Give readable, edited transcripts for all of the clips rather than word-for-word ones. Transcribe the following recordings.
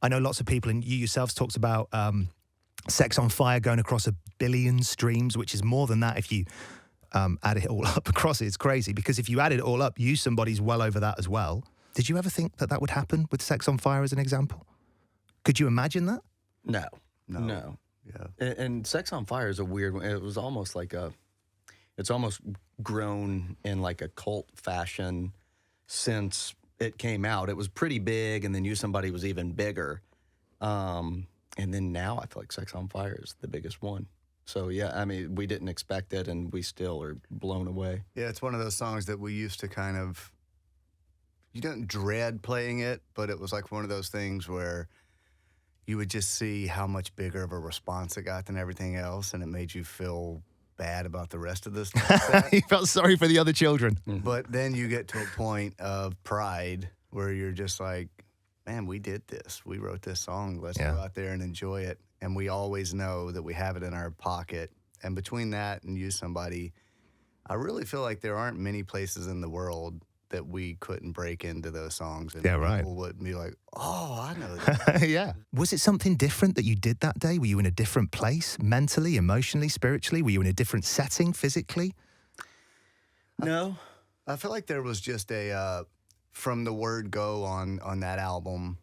I know lots of people, and you yourselves talked about Sex on Fire going across 1 billion streams, which is more than that if you add it all up across it. It's crazy, because if you add it all up, You Somebody's well over that as well. Did you ever think that that would happen with Sex on Fire as an example? Could you imagine that? No. Yeah. And Sex on Fire is a weird one. It was almost like it's almost grown in like a cult fashion since it came out. It was pretty big, and then You Somebody was even bigger. And then now I feel like Sex on Fire is the biggest one. So, yeah, I mean, we didn't expect it, and we still are blown away. Yeah, it's one of those songs that we used to kind of, you didn't dread playing it, but it was like one of those things where you would just see how much bigger of a response it got than everything else, and it made you feel bad about the rest of this. You felt sorry for the other children. But then you get to a point of pride where you're just like, man, we did this. We wrote this song. Let's go out there and enjoy it. And we always know that we have it in our pocket. And between that and You Somebody, I really feel like there aren't many places in the world that we couldn't break into those songs. And people wouldn't be like, oh, I know that. Yeah. Was it something different that you did that day? Were you in a different place, mentally, emotionally, spiritually? Were you in a different setting, physically? No. I feel like there was just a, from the word go on that album,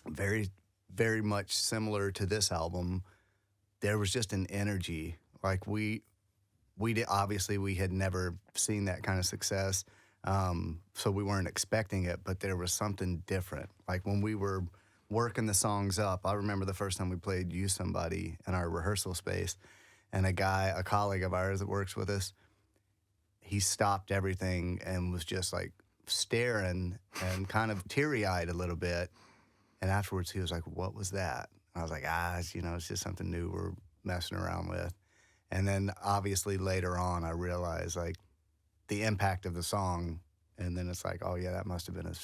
very, very much similar to this album, there was just an energy. Like we did, obviously we had never seen that kind of success. So we weren't expecting it, but there was something different. Like when we were working the songs up, I remember the first time we played You Somebody in our rehearsal space, and a colleague of ours that works with us, he stopped everything and was just like staring and kind of teary-eyed a little bit. And afterwards he was like, what was that? And I was like, it's just something new we're messing around with. And then obviously later on I realized like the impact of the song, and then it's like, oh yeah, that must have been a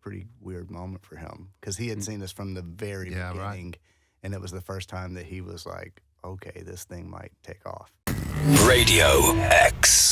pretty weird moment for him, because he had seen us from the very beginning, and it was the first time that he was like, okay, this thing might take off. Radio X.